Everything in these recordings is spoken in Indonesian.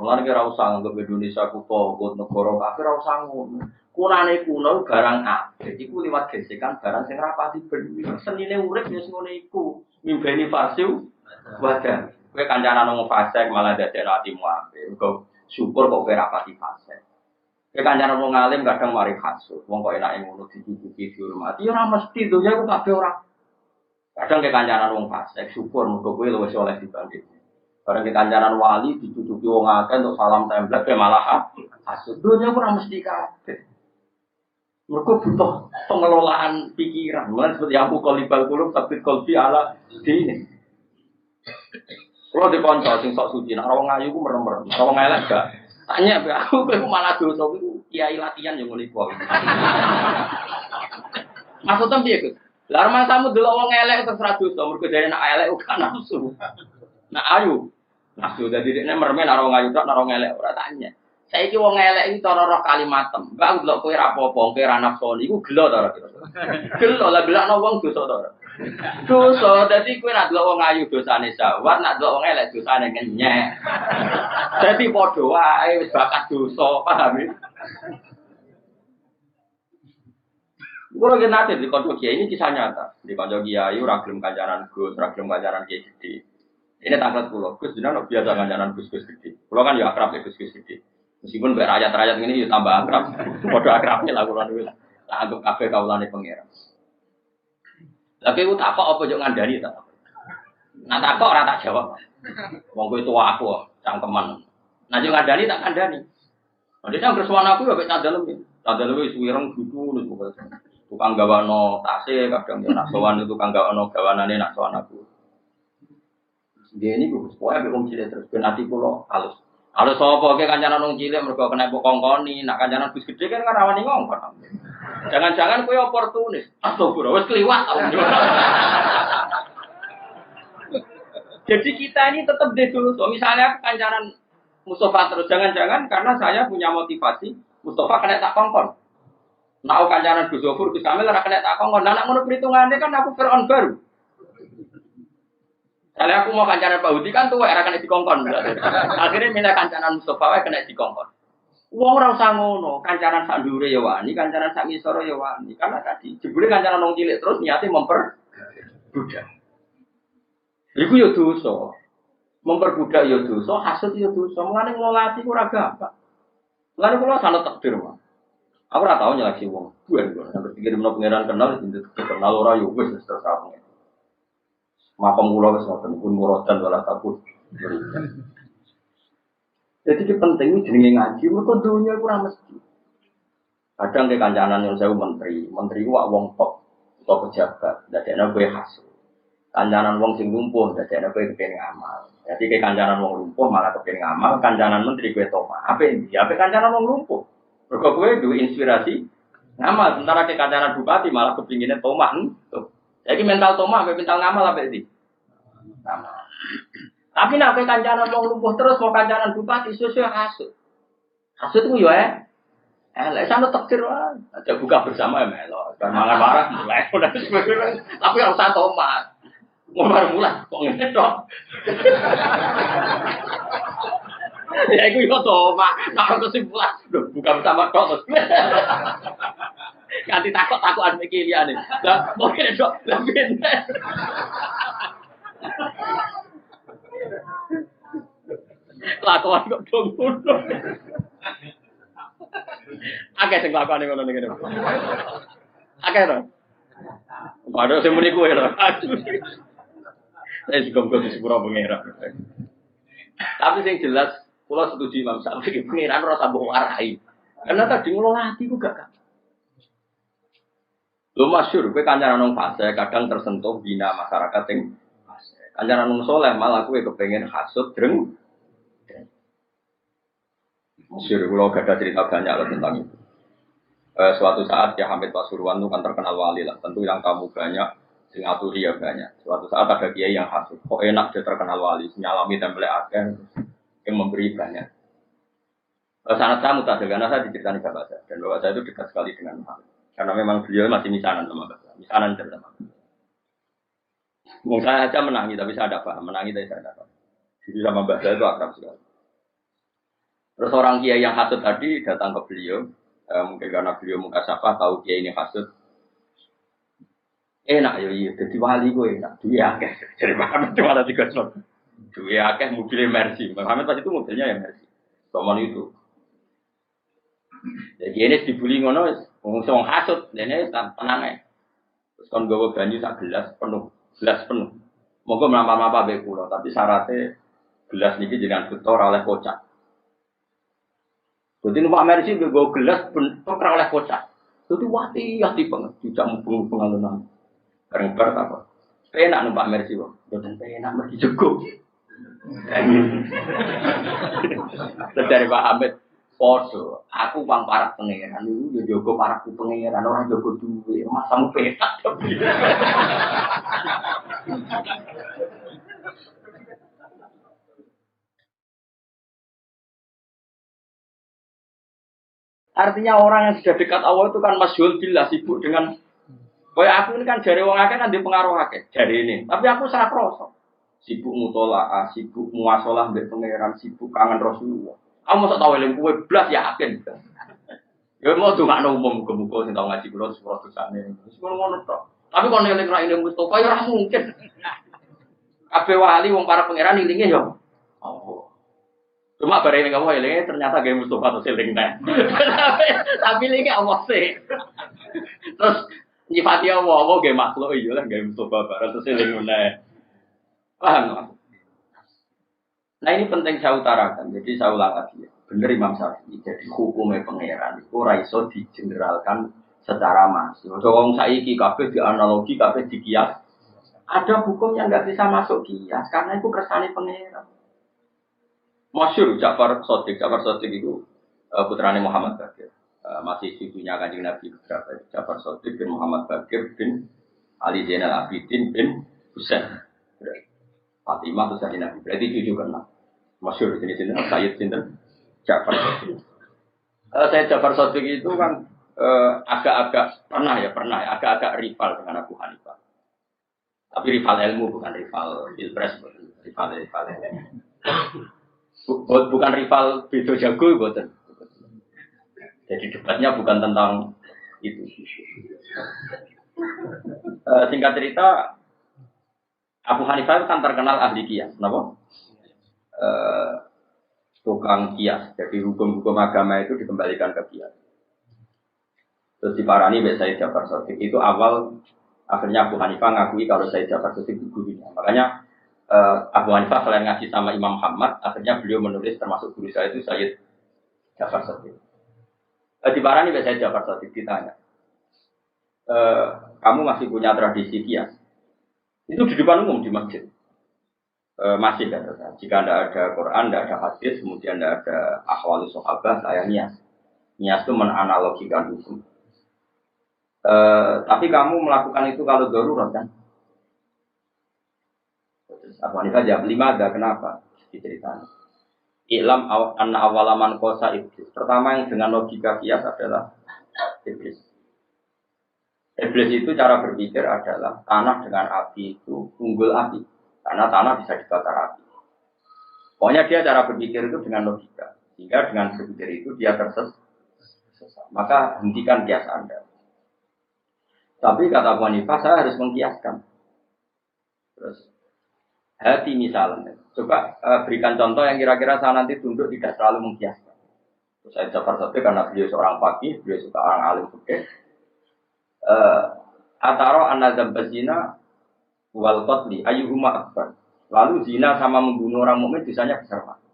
Mulane kira usah nganggep Indonesia kuto kut negara kafir ora usah ngono. Kunane kuno barang apik iku liwat gesekan barang sing rapati bener. Senine urip ya ngono iku. Mimbeni fasiu wadah. Kowe kancanan wong fasik malah dadekno atimu apik. Engko syukur kok kowe rapati fasik. Kowe kancanan wong alim kadang mari hasud. Wong kok enake ngono dicucuki dihormati ya ora mesti donya ku kabeh ora. Kadang ke kancanan wong fasik syukur mergo kowe luwih saleh dibanding. Barang ke kancanan wali dicucuki wong akeh untuk salam template ke malah hasud. Dunia pun mesti kabeh. Mereka butuh pengelolaan pikiran. Mulai seperti aku kolibal kulub tapi kolbi ala di. Kalau di konco sing sok suci, nah orang ngayu ku merem-merem, orang elek gak. Tanya be aku malah dosa ku kiai latihan yang ngene kok. Maksudnya piye, Gus? Lah mangsamu delok wong elek terus ra dosa, mergo dene nek elek uga nafsu. Nah ayu. Nah, sudah didikne mermen karo ngayu tok karo ngelek ora tanya. Saiki wong elek iki cara roh kalimatem. Mbak delok kowe ra apa-apa, kowe ra nafsu iku gelo ta ora kira. Gelo lah gelakno wong dosa ta ora. Dosa, dadi kowe ra delok wong ayu dosane sawat, nak delok wong elek dosane ngenyek. Dadi padha wae wis bakat dosa, paham ya? Kulo ge nate di kanca kiai ini kisah nyata. Di kanca kiai ora gelem kancanan Gus, ora gelem kancanan kiai gede. Ini tangkat pulau, Gus jenengan biasa kancanan Gus gede. Pulau kan ya akrab ya Gus gede. Meskipun berayat-rayat ini ya tambah akrab. Padha akrabnya lah kula niku. Tak anggap kabeh kawulane pangeran. Lagi ku takok apa yo ngandani ta. Nah takok ora tak jawab. Wong kowe tuwa aku, cangkeman. Nah yo ngandani tak kandani. Dene anggere suwan aku yo mek candalem. Candalem wis wireng dudu niku. Tukang gawano tase kadang yo nak sowan itu tukang gawano gawanane nak sowan aku. Dia ini gue supaya belum cilik terus ben ati kula halus. Halus sapa ke kancanan wong cilik mergo kena kongkoni, nak kancanan bus gede kan rawani ngongkon. Jangan-jangan kowe oportunis. Astagfirullah wis kliwat. Jadi kita ini tetap dulu. So, misalnya kancanan Mustafa terus jangan-jangan karena saya punya motivasi Mustafa kena tak kongkon. Nah, kancanan Gus Zofur Gus Kamil ora kena tak kongkon. Lah nek ngono perhitungannya kan aku Fir'aun baru. Kalau aku mau kancanan Pak Hudi kan tuh era kena dikongkon. Akhirnya minta kancanan Mustafa kena dikongkon. Uang orang sangono, kancanan sak ndure ya wani, kancanan sak ngisor ya wani. Karena tadi jebule kancanan wong cilik terus niate memperbudak. Iku ya dosa. Memperbudak ya dosa, hasud ya dosa. Mulane nglolati ku ora gampang. Mulane kula salah takdir, Mas. Aku ora tau nyeleksi wong. Buan kok sampe pikir menawa pangeran kenal ora ya wis terus aku. Makom kula wis ngoten pun muradan wala takut. Jadi itu penting jenenge ngaji, mergo dunya iku ora mesti. Kadang ke kancanan yang saya menteri wak wong top atau pejabat, dadekne kowe hasil. Kancanan wong sing lumpuh, dadekne kowe kepengin ngamal. Jadi ke kancanan wong lumpuh malah kepengin ngamal, kancanan menteri kowe toma. Apa iki? Apa kancanan wong lumpuh? Mergo kowe duwe inspirasi ngamal, sementara ke kancanan bupati malah kepingine toma. Jadi mental toma, mental ngamal apa iki? Sama. Tapi nak kowe kancanan wong lumpuh terus mau kancanan bupati sesuai hasud. Hasud ku yo lek sampe takdir wae. Aja buka bersama ya melo. Bar marah-marah mulai. Tapi ora usah tomat. Mulai kok ngene tok. Ya iku yo tomat. Nek kesimpulan buka bersama tok. Ganti takok-takokan iki liyane. Lah kok ngene tok. Lah pinter. Lakuan kok dong. Akeh sing lakone ngono ngene. Akeh to. Padha sing muni kuwe to. Saya juga di sepura pengira. Tapi sing jelas, kula setuju Imam Syafi'i pengiran ora tambah warai. Karena tadi ngelola hati ku gak. Lho masyhur kowe kancanan nang fase kadang tersentuh bina masyarakat sing fase. Kancanan nang saleh malah kowe kepengin hasud dreng. Masyhur kula gak ada cerita banyak lah tentang itu. Suatu saat ya Hamid Pasuruan itu kan terkenal wali lah. Tentu yang kamu banyak, sing aturi ya banyak. Suatu saat ada kiai yang hasud. Kok enak dia terkenal wali, nyalami template akeh yang memberi banyak. Sanad saya mutadagana saya diceritakan bapak saya. Dan bapak saya itu dekat sekali dengan Hamid. Karena memang beliau masih misanan sama bapak. Misanan cerita sama. Mungkin saya aja menangi, tapi saya ada paham. Menangi tapi saya ada paham. Jadi sama bapak saya itu akrab sekali. Terus orang kiai yang hasud tadi datang ke beliau, mungkin karena beliau mukasafah tahu kiai ini hasud. Enak ya iya, jadi wali gue enak. Dua akeh, jadi Muhammad cuma ada 3 slot. Dua akeh mobilnya Mercy. Muhammad pas itu mobilnya ya Mercy. Soman itu. Jadi ini dibully ngono, ngomong hasud, ini tenang aja. Terus kan gue banyu sak gelas penuh. Moga melampah-lampah baik pulau, tapi syaratnya gelas niki jangan kotor oleh kocak. Jadi numpak Mercy gue gelas bentuk oleh kocak. Jadi hati banget, tidak mumpung pengalunan. Bareng bar apa? Penak numpak Mercy kok. Boten penak mergi jego. Dari Pak Hamid, podo. Aku bang parak pengeran itu, yo jogo parakku pengeran orang jogo duwe. Masamu penak. Artinya orang yang sudah dekat Allah itu kan masyhur billah sibuk dengan kayak aku ini kan jari wong akeh kan di pengaruh akeh jari ini. Tapi aku sangat kroso. Sibuk mutolaah, sibuk muasalah mbek pangeran, sibuk kangen Rasulullah. Kamu mosok tau eling kowe blas yakin. Ya mau dongakno umum muga-muga sing tau ngaji kula sepuro dosane. Wis ngono tok. Tapi kon eling ra eling Mustofa ya ora mungkin. Kabeh wali wong para pangeran ilinge ya. Oh. Cuma bareng ning Allah elinge ternyata gawe Mustofa terus eling neh. Tapi elinge Allah sih. Terus nyifati Allah ge makhluk iya lah gawe Mustofa bareng terus eling meneh. Paham? Nah ini penting saya utarakan, jadi saya ulang lagi ya. Bener Imam Syafi'i, jadi hukumnya pangeran itu raiso digeneralkan secara masif. Wong saiki kabeh di analogi, kabeh di kias. Ada hukum yang nggak bisa masuk kias karena itu kersane pangeran. Masyhur Ja'far Shadiq itu putrane Muhammad Bakir. Masih cucunya Kanjeng Nabi beberapa. Ja'far Shadiq bin Muhammad Bakir bin Ali Zainal Abidin bin Husain. Fatimah itu Sayyidina Nabi. Berarti cucu keenam. Masyhur di sini Sayyid Sinten Ja'far Shadiq. Sayyid Ja'far Shadiq itu kan agak-agak agak-agak rival dengan Abu Hanifah. Tapi rival ilmu bukan rival pilpres, rival ilmu. Bukan rival beda jago bukan. Jadi debatnya bukan tentang itu. Singkat cerita, Abu Hanifah kan terkenal ahli kias, kenapa? Tukang kias. Jadi hukum-hukum agama itu dikembalikan ke kias. Terus diparani oleh Sayyid Ja'far Shadiq. Itu awal akhirnya Abu Hanifah ngakui kalau Sayyid Ja'far Shadiq itu gurunya. Makanya Abu Hanifah selain ngaji sama Imam Muhammad, akhirnya beliau menulis termasuk guru saya itu Sayyid Ja'far Shadiq. Diparani oleh Sayyid Ja'far Shadiq ditanya, kamu masih punya tradisi kias? Itu di depan umum di masjid. Masih kata. Jika tidak ada Quran, tidak ada hadis, kemudian tidak ada ahwal sahabat, saya nias. Nias itu menanalogikan hukum. Tapi kamu melakukan itu kalau darurat kan? Abu Hanifah jawab 5 ada kenapa? Diceritakan. I'lam anna awalaman kosa iblis. Pertama yang dengan logika kias adalah iblis. Iblis itu cara berpikir adalah tanah dengan api itu unggul api. Karena tanah bisa dibakar api. Pokoknya dia cara berpikir itu dengan logika. Sehingga dengan berpikir itu dia tersesat. Maka hentikan kias Anda. Tapi kata Abu Hanifah saya harus mengkiaskan. Terus hati misalnya. Coba berikan contoh yang kira-kira saya nanti tunduk tidak terlalu mengkiaskan. Terus saya Ja'far Shadiq karena beliau seorang faqih, beliau juga orang alim fikih. Ataro an-nazam bazina wal qatli ayyuhuma akbar. Lalu zina sama membunuh orang mukmin dosanya besar mana?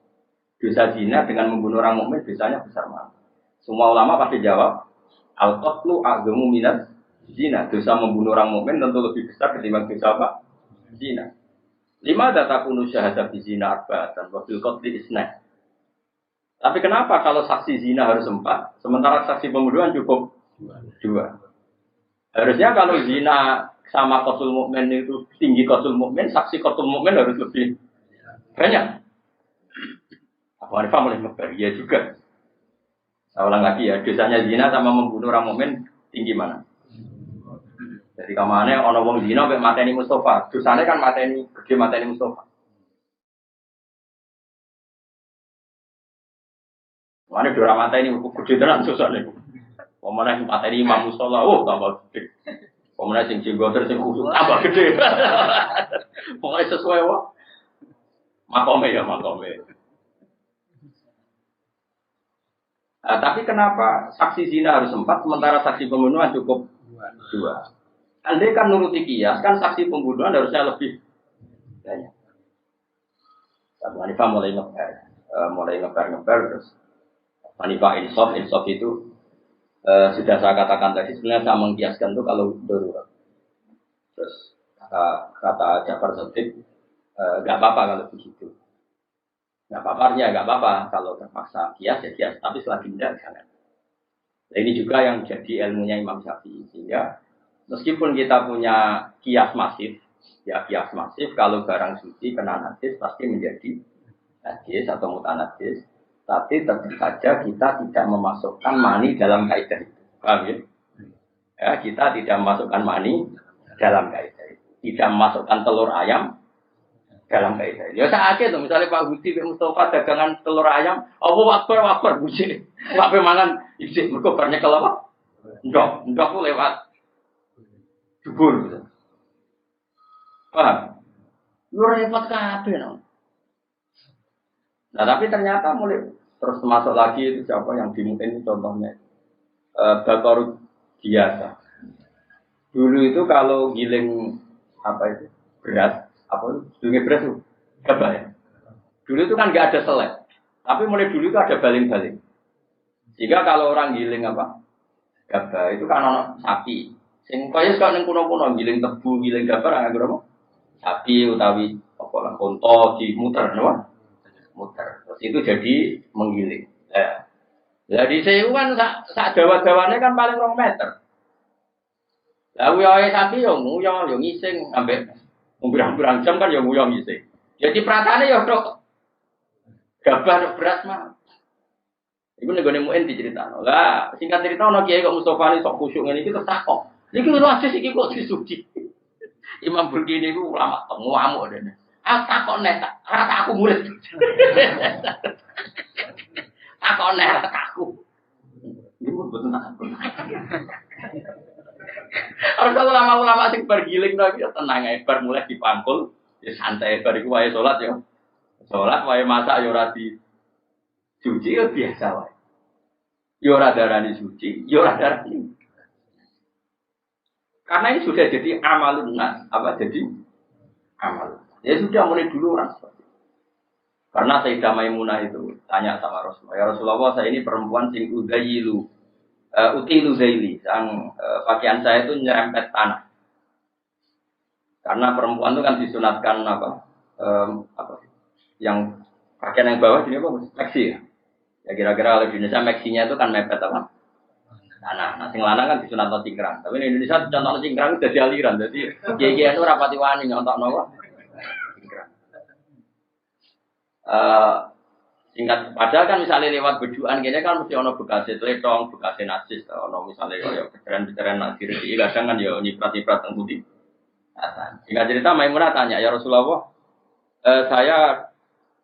Dosa zina dengan membunuh orang mukmin dosanya besar mana? Semua ulama pasti jawab al-qatlu a'dzamu minaz zina. Dosa membunuh orang mukmin tentu lebih besar ketimbang dosa apa? Zina. 5 datakunu syahadah di zina arba'atan wa fil qatli isna. Tapi kenapa kalau saksi zina harus 4 sementara saksi pembunuhan cukup 2? Harusnya kalau zina sama qatul mukmin itu tinggi qatul mukmin, saksi qatul mukmin harus lebih banyak. Abu Hanifah mulai ya juga. Saya ulang lagi ya, dosanya zina sama membunuh orang mukmin tinggi mana? Jadi kamane ana wong zina mek mateni Mustofa, dosane kan mateni gede mateni Mustofa. Mana dua mata ini gede tenan susah nih. Pemenang mata ini imam musola, oh tambah gede. Pemenang sing jenggoter sing khusus tambah gede. Pokoknya sesuai wah. Makome ya makome. Tapi kenapa saksi zina harus 4 sementara saksi pembunuhan cukup 2? Andai kan nuruti kias kan saksi pembunuhan harusnya lebih banyak. Abu Hanifah mulai ngebar terus Hanifah insaf itu sudah saya katakan tadi sebenarnya saya mengkiaskan itu kalau darurat. Terus kata Ja'far Shadiq nggak apa-apa kalau begitu. Nggak apa-apa kalau terpaksa kias ya kias, tapi selagi tidak jangan. Nah, ini juga yang jadi ilmunya Imam Syafi'i sehingga meskipun kita punya kias masif, kalau barang suci kena najis pasti menjadi najis atau mutanajis, tapi tentu saja kita tidak memasukkan mani dalam kaidah itu. Paham ya? Ya, kita tidak memasukkan mani dalam kaidah itu. Tidak memasukkan telur ayam dalam kaidah. Ya sakit tuh misalnya Pak Budi Mustafa dagangan telur ayam, wakbar buji. Wae mangan isih mergo bar nyekel apa? Ndok ku lewat jubur gitu. Paham? Lu repot kabeh no. Nah, tapi ternyata mulai terus masuk lagi itu siapa yang dimungkin ini contohnya bakor biasa. Dulu itu kalau giling beras dulu beras itu gabah ya. Dulu itu kan nggak ada selai, tapi mulai dulu itu ada baling-baling. Jika kalau orang giling gabah itu kan ono sapi. Sing kaya sekarang kuno-kuno giling tebu, giling gabah agak berapa? Sapi utawi konto dimuter, no? Muter. Terus itu jadi menggiling. Jadi saya kan sak dawa-dawane kan paling 2 meter. Lah uyoe sapi yo nguyo ngising ambek berang-berang jam kan ya nguyong isi. Jadi perasaannya ya dok gabah beras mah. Iku nego nemuin diceritakan. Lah singkat cerita ono kiai kok Mustofa ini sok khusyuk ngene iki terus takok. Iki lho asis iki kok disuci. Imam Burkini iku ulama ngamuk dene. Takok nek rata aku murid. Takok nek rata aku. Iku betul takok. Harus ulama-ulama sing bergiling lagi ya tenang ae bar mulai dipangkul ya santai bar iku wae salat ya. Salat wae masak ya ora di suci ya biasa wae. Ya ora darani suci, ya ora darani. Karena ini sudah jadi amalun nas, jadi amal. Ya sudah mulai dulu orang seperti itu. Karena Sayyidah Maimunah itu tanya sama Rasulullah, ya Rasulullah saya ini perempuan sing udayilu utilu zaili, yang pakaian saya itu nyerempet tanah. Karena perempuan itu kan disunatkan yang pakaian yang bawah ini meksi ya. Ya kira-kira kalau di Indonesia meksinya itu kan mepet tanah. Nah, sing lanang kan disunatno cingkrang. Tapi di Indonesia contohnya cingkrang itu jadi aliran. Jadi kiai itu rapati wani nyontokno apa? Cingkrang. Singkat, padahal kan misalnya lewat bejuan gini kan mesti ono bekasnya teletong, bekasnya najis, ono misalnya kalau pecahan najis, kadang kan ya nyiprat-nyiprat yang putih. Singkat cerita Maimunah tanya, ya Rasulullah, saya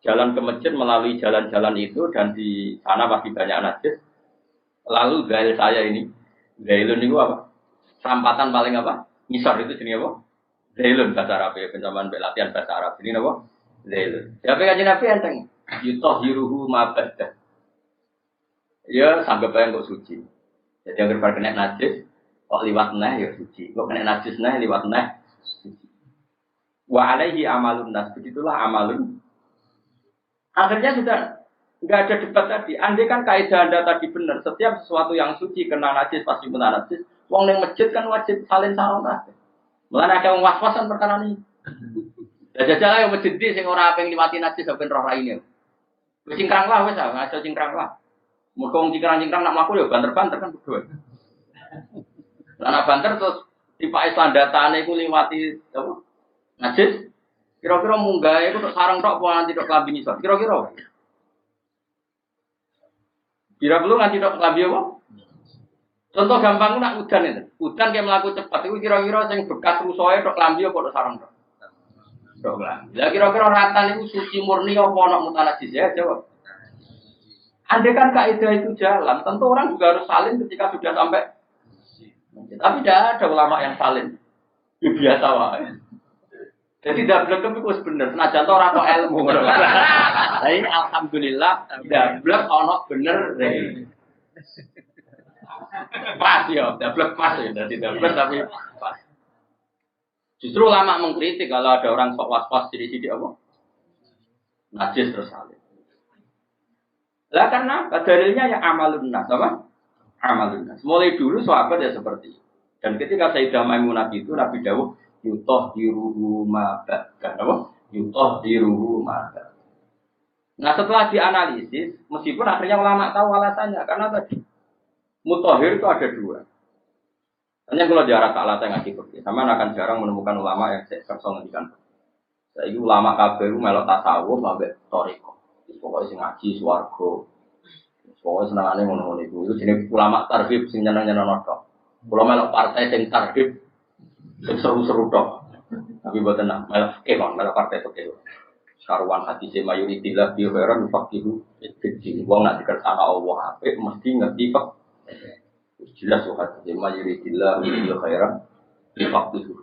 jalan ke masjid melalui jalan-jalan itu dan di sana pasti banyak najis. Lalu gail saya ini, gailun itu apa? Sampatan paling apa? Misor itu jenis apa? Gailun bahasa Arab ya, pencaman latihan bahasa Arab ini apa? Gailun. Siapa yang Nabi enteng? Yutahhiruhu ma'badah. Ya sanggep ae kok suci. Jadi yang berbar kena najis kok liwat neh ya suci. Kok kena najis neh liwat neh suci. Wa alaihi amalun nas, begitulah amalun. Akhirnya sudah enggak ada debat tadi. Andai kan kaidah Anda tadi benar, setiap sesuatu yang suci kena najis pasti kena najis. Wong ning masjid kan wajib salin salam kabeh. Mulane ada wong was-wasan perkara ini. Lah jajal ayo masjid sing ora aping liwati najis ben roh raine. Wis cingkrang lah wis aja cingkrang lah. Mergo wong cingkrang-cingkrang nak mlaku ya banter-banter kan berdua. Lah nak banter terus tipake sandatane iku liwati apa? Najis. Kira-kira munggah iku tok sareng tok apa nganti tok klambi ngisor. Kira-kira. Kira perlu nganti tok klambi apa? Contoh gampang nak udan itu. Udan kayak mlaku cepat iku kira-kira sing bekas rusoe tok klambi apa tok sareng tok. Lah kira-kira ratan itu suci murni apa ana mutanajis ya jawab. Andai kan kaidah itu jalan, tentu orang juga harus salin ketika sudah sampai. Tapi tidak ada ulama yang salin. Itu biasa wae. Jadi dablek itu bener. Senajan ora kok ilmu. Nah ini alhamdulillah dablek ono bener deh. Pas ya, dablek pas ya. Jadi dablek tapi pas. Justru ulama mengkritik kalau ada orang sok was-was sidi-sidi apa? Najis terus salin. Lah karena dalilnya yang amalun nas, apa? Amalun nas. Mulai dulu sahabat ya seperti itu. Dan ketika Sayyidah Maimunah itu Nabi dawuh yutahhiruhu ma ba'da, apa? Yutahhiruhu ma ba'da. Nah, setelah dianalisis, meskipun akhirnya ulama tahu alasannya karena tadi mutahhir itu ada dua. Hanya kalau jarak alasan ngaji pergi, sama akan jarang menemukan ulama yang kersa ngendikan. Saiki ulama kabeh melok tasawuf ambek thariqah. Pokoknya sing ngaji swarga. Pokoknya senengane ngono-ngono iku. Iku jenenge ulama tarhib sing nyeneng-nyeneng tok. Kula melok partai sing tarhib sing seru-seru tok. Tapi mboten nak melok kemon, melok partai tok. Karuan hati se mayoritillah bi khairan faqihu fid wong nak dikersana Allah apik mesti ngerti kok. Jelas hati se mayoritillah bi khairan faqihu